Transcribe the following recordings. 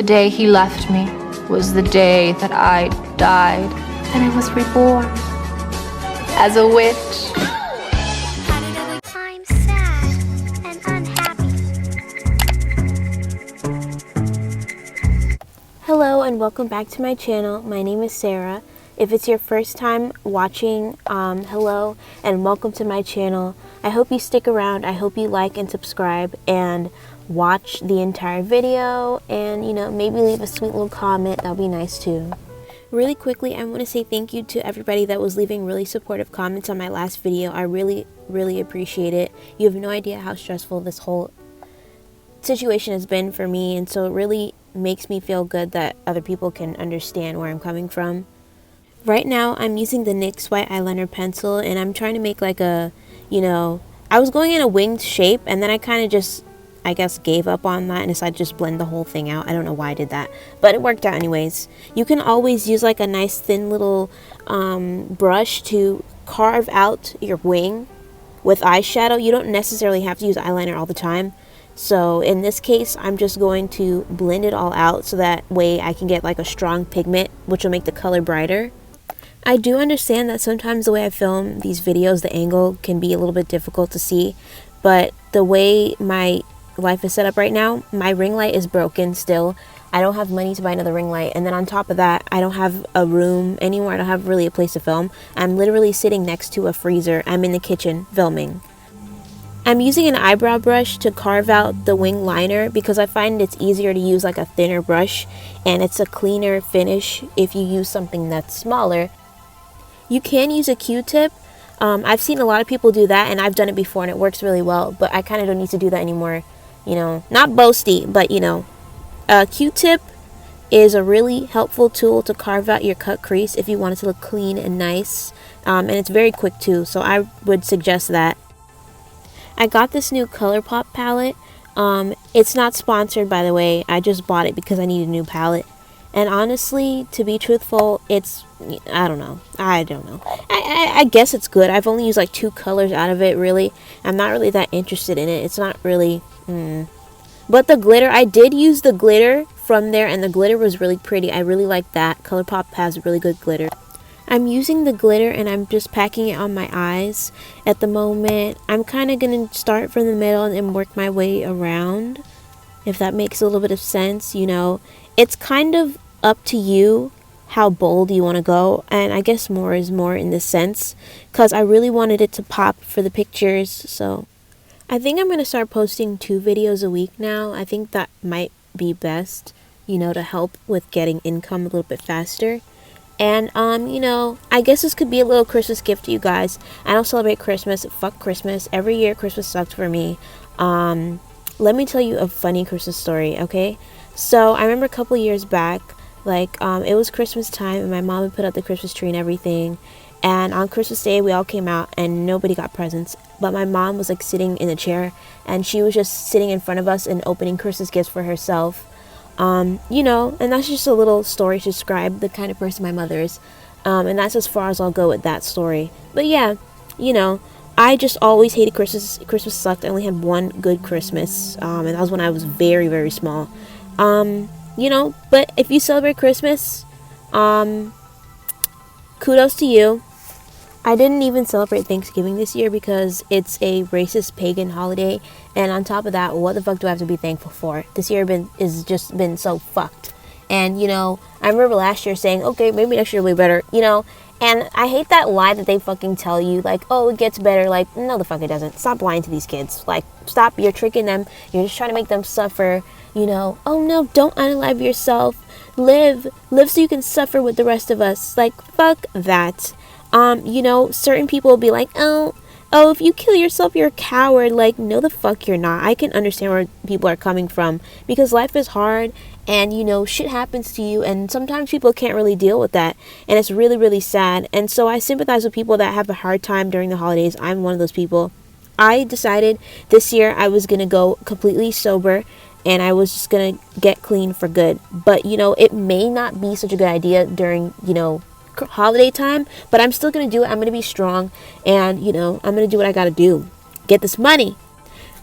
The day he left me was the day that I died, and I was reborn as a witch. I'm sad and unhappy. Hello and welcome back to my channel. My name is Sarah. If it's your first time watching, hello and welcome to my channel. I hope you stick around. I hope you like and subscribe and watch the entire video, and maybe leave a sweet little comment. That'll be nice too. Really quickly, I want to say thank you to everybody that was leaving really supportive comments on my last video. I really appreciate it. You have no idea how stressful this whole situation has been for me, and so it really makes me feel good that other people can understand where I'm coming from. Right now I'm using the NYX white eyeliner pencil, and I'm trying to make like a, I was going in a winged shape, and then I kind of just, I guess, gave up on that and decided to just blend the whole thing out. I don't know why I did that, but it worked out anyways. You can always use like a nice thin little brush to carve out your wing with eyeshadow. You don't necessarily have to use eyeliner all the time. So in this case, I'm just going to blend it all out so that way I can get like a strong pigment, which will make the color brighter. I do understand that sometimes the way I film these videos, the angle can be a little bit difficult to see, but the way my life is set up right now, my ring light is broken still. I don't have money to buy another ring light, and then on top of that, I don't have a room anymore. I don't have really a place to film. I'm literally sitting next to a freezer. I'm in the kitchen filming. I'm using an eyebrow brush to carve out the wing liner because I find it's easier to use like a thinner brush, and it's a cleaner finish if you use something that's smaller. You can use a Q-tip. I've seen a lot of people do that, and I've done it before and it works really well, but I kind of don't need to do that anymore. Not boasty, but a Q-tip is a really helpful tool to carve out your cut crease if you want it to look clean and nice, and it's very quick too, so I would suggest that. I got this new ColourPop palette. It's not sponsored, by the way. I just bought it because I need a new palette. And honestly, to be truthful, it's, I don't know. I guess it's good. I've only used like 2 colors out of it, really. I'm not really that interested in it. It's not really, But the glitter, I did use the glitter from there, and the glitter was really pretty. I really like that. ColourPop has really good glitter. I'm using the glitter and I'm just packing it on my eyes at the moment. I'm kind of going to start from the middle and work my way around, if that makes a little bit of sense. It's kind of up to you how bold you want to go, and I guess more is more in this sense, because I really wanted it to pop for the pictures. So I think I'm going to start posting 2 videos a week now. I think that might be best, to help with getting income a little bit faster. And I guess this could be a little Christmas gift to you guys. I don't celebrate Christmas. Fuck Christmas. Every year Christmas sucked for me. Let me tell you a funny Christmas story, okay? So I remember a couple years back, it was Christmas time, and my mom had put up the Christmas tree and everything. And on Christmas Day, we all came out and nobody got presents. But my mom was sitting in a chair, and she was just sitting in front of us and opening Christmas gifts for herself. And that's just a little story to describe the kind of person my mother is. And that's as far as I'll go with that story. But yeah, I just always hated Christmas. Christmas sucked. I only had one good Christmas, and that was when I was very, very small. But if you celebrate Christmas, kudos to you. I didn't even celebrate Thanksgiving this year because it's a racist pagan holiday, and on top of that, what the fuck do I have to be thankful for? This year has just been so fucked. And I remember last year saying, okay, maybe next year will be better, and I hate that lie that they fucking tell you, oh, it gets better. No, the fuck it doesn't. Stop lying to these kids. Stop, you're tricking them. You're just trying to make them suffer. Oh no, don't unalive yourself. Live so you can suffer with the rest of us. Fuck that. Certain people will be like, oh, if you kill yourself, you're a coward. No, the fuck you're not. I can understand where people are coming from, because life is hard, and shit happens to you, and sometimes people can't really deal with that, and it's really, really sad. And so I sympathize with people that have a hard time during the holidays. I'm one of those people. I decided this year I was gonna go completely sober, and I was just gonna get clean for good. But it may not be such a good idea during holiday time, but I'm still gonna do it. I'm gonna be strong, and I'm gonna do what I gotta do, get this money.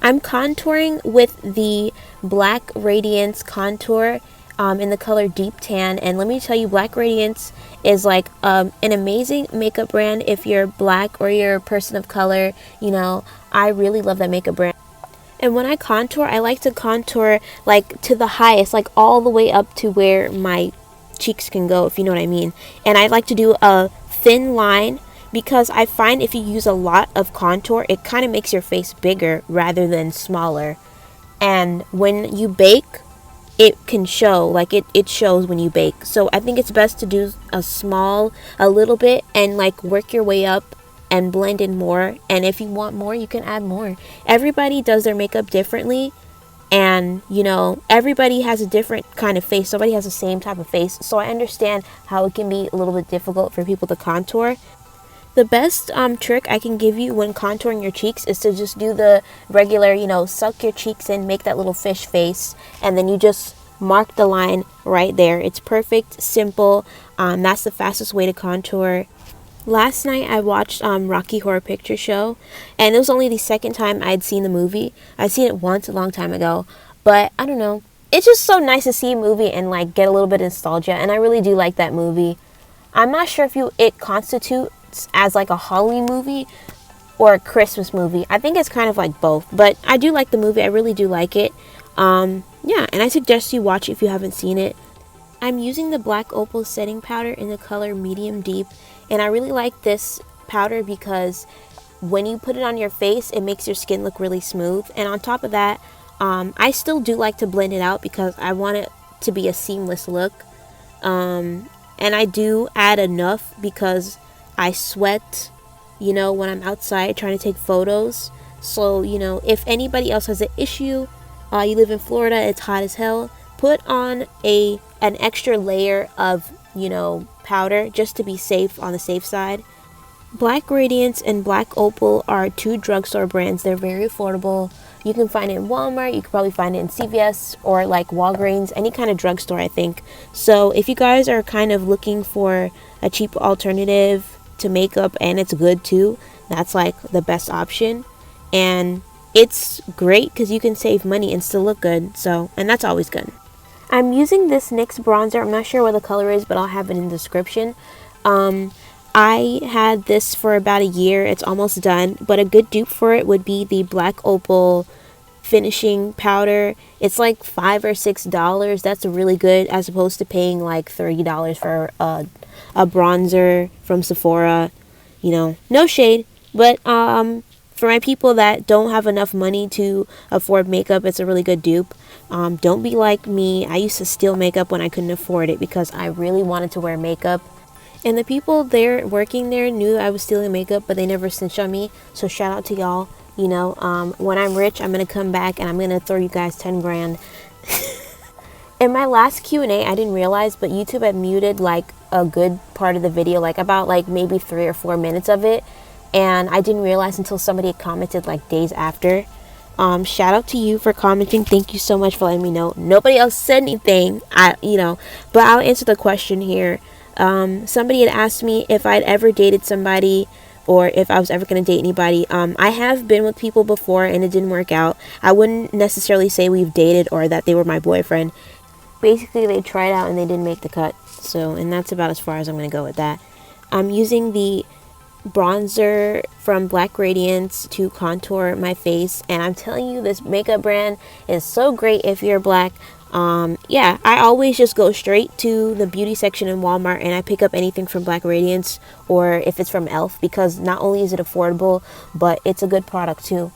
I'm contouring with the Black Radiance contour. in the color Deep Tan. And let me tell you, Black Radiance is like an amazing makeup brand if you're black or you're a person of color. You know, I really love that makeup brand. And when I contour, I like to contour like to the highest, like all the way up to where my cheeks can go, if you know what I mean. And I like to do a thin line because I find if you use a lot of contour, it kind of makes your face bigger rather than smaller. And when you bake, it can show, like it shows when you bake. So I think it's best to do a little bit and like work your way up and blend in more. And if you want more, you can add more. Everybody does their makeup differently. And, you know, everybody has a different kind of face. Nobody has the same type of face. So I understand how it can be a little bit difficult for people to contour. The best trick I can give you when contouring your cheeks is to just do the regular, you know, suck your cheeks in, make that little fish face, and then you just mark the line right there. It's perfect, simple. That's the fastest way to contour. Last night I watched Rocky Horror Picture Show, and it was only the second time I'd seen the movie. I'd seen it once a long time ago, but I don't know. It's just so nice to see a movie and like get a little bit of nostalgia, and I really do like that movie. I'm not sure if it constitutes as like a Halloween movie or a Christmas movie. I think it's kind of like both, but I do like the movie. I really do like it. Yeah, and I suggest you watch it if you haven't seen it. I'm using the Black Opal setting powder in the color Medium Deep, and I really like this powder because when you put it on your face, it makes your skin look really smooth. And on top of that, I still do like to blend it out because I want it to be a seamless look. And I do add enough because I sweat, you know, when I'm outside trying to take photos. So, you know, if anybody else has an issue, you live in Florida, it's hot as hell, put on an extra layer of, you know, powder just to be safe, on the safe side. Black Radiance and Black Opal are two drugstore brands. They're very affordable. You can find it in Walmart. You can probably find it in CVS or like Walgreens, any kind of drugstore, I think. So if you guys are kind of looking for a cheap alternative to makeup and it's good too, that's like the best option. And it's great because you can save money and still look good. So, and that's always good. I'm using this NYX bronzer. I'm not sure what the color is, but I'll have it in the description. I had this for about a year. It's almost done, but a good dupe for it would be the Black Opal finishing powder. It's like $5 or $6. That's really good as opposed to paying like $30 for a bronzer from Sephora. You know, no shade, but for my people that don't have enough money to afford makeup, it's a really good dupe. Don't be like me. I used to steal makeup when I couldn't afford it because I really wanted to wear makeup. And the people there working there knew I was stealing makeup, but they never snitched on me. So shout out to y'all. You know, when I'm rich, I'm going to come back and I'm going to throw you guys 10 grand. In my last Q&A, I didn't realize, but YouTube had muted like a good part of the video, like about like maybe 3 or 4 minutes of it. And I didn't realize until somebody had commented like days after. Shout out to you for commenting. Thank you so much for letting me know. Nobody else said anything, you know, but I'll answer the question here. Somebody had asked me if I'd ever dated somebody or if I was ever going to date anybody. I have been with people before and it didn't work out. I wouldn't necessarily say we've dated or that they were my boyfriend. Basically, they tried out and they didn't make the cut. So, and that's about as far as I'm going to go with that. I'm using the bronzer from Black Radiance to contour my face, and I'm telling you, this makeup brand is so great if you're black. Yeah, I always just go straight to the beauty section in Walmart and I pick up anything from Black Radiance or if it's from Elf, because not only is it affordable, but it's a good product too.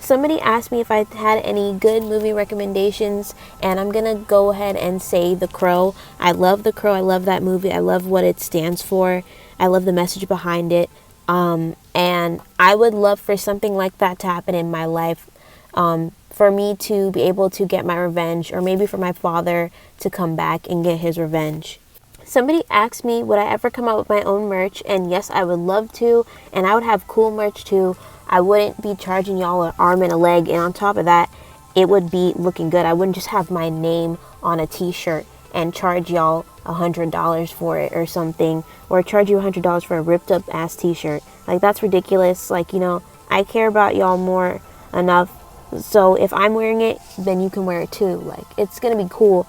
Somebody asked me if I had any good movie recommendations, and I'm gonna go ahead and say The Crow. I love The Crow. I love that movie. I love what it stands for. I love the message behind it. And I would love for something like that to happen in my life. For me to be able to get my revenge, or maybe for my father to come back and get his revenge. Somebody asked me, would I ever come out with my own merch? And yes, I would love to. And I would have cool merch too. I wouldn't be charging y'all an arm and a leg. And on top of that, it would be looking good. I wouldn't just have my name on a t-shirt and charge y'all $100 for it or something. Or charge you $100 for a ripped up ass t-shirt. Like, that's ridiculous. Like, you know, I care about y'all more enough. So if I'm wearing it, then you can wear it too. Like, it's going to be cool.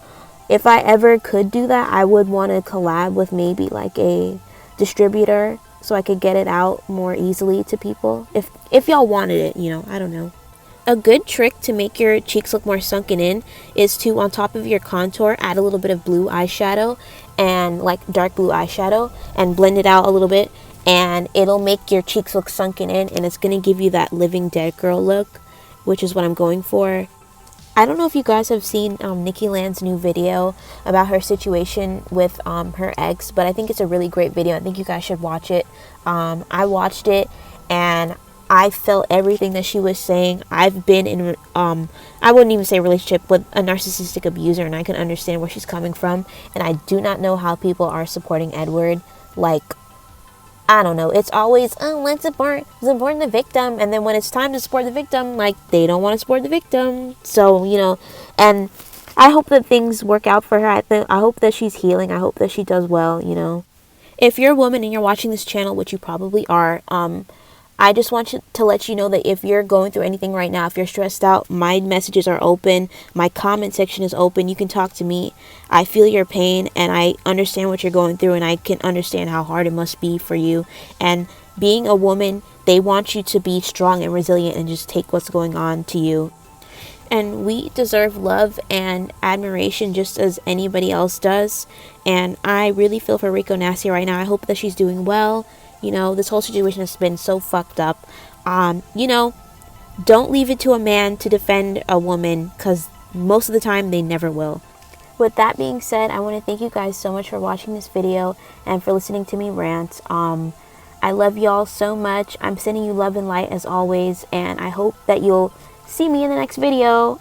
if I ever could do that, I would want to collab with maybe like a distributor so I could get it out more easily to people. If y'all wanted it, you know, I don't know. A good trick to make your cheeks look more sunken in is to, on top of your contour, add a little bit of blue eyeshadow, and like dark blue eyeshadow, and blend it out a little bit, and it'll make your cheeks look sunken in, and it's going to give you that living dead girl look, which is what I'm going for. I don't know if you guys have seen Nikki Land's new video about her situation with her ex, but I think it's a really great video. I think you guys should watch it. I watched it, and I felt everything that she was saying. I've been in, I wouldn't even say a relationship with a narcissistic abuser, and I can understand where she's coming from. And I do not know how people are supporting Edward. Like, I don't know. It's always, oh, let's support the victim. And then when it's time to support the victim, like, they don't want to support the victim. So, you know, and I hope that things work out for her. I hope that she's healing. I hope that she does well, you know. If you're a woman and you're watching this channel, which you probably are, I just want to let you know that if you're going through anything right now, if you're stressed out, my messages are open. My comment section is open. You can talk to me. I feel your pain, and I understand what you're going through, and I can understand how hard it must be for you. And being a woman, they want you to be strong and resilient and just take what's going on to you. And we deserve love and admiration just as anybody else does. And I really feel for Rico Nasty right now. I hope that she's doing well. You know, this whole situation has been so fucked up. You know, don't leave it to a man to defend a woman, because most of the time they never will. With that being said, I want to thank you guys so much for watching this video and for listening to me rant. I love y'all so much. I'm sending you love and light as always, and I hope that you'll see me in the next video.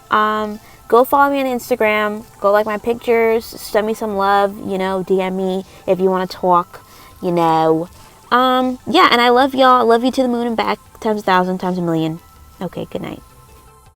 Go follow me on Instagram. Go like my pictures. Send me some love. You know, DM me if you want to talk. You know. Yeah, and I love y'all. I love you to the moon and back, times 1,000, times 1,000,000. Okay, good night.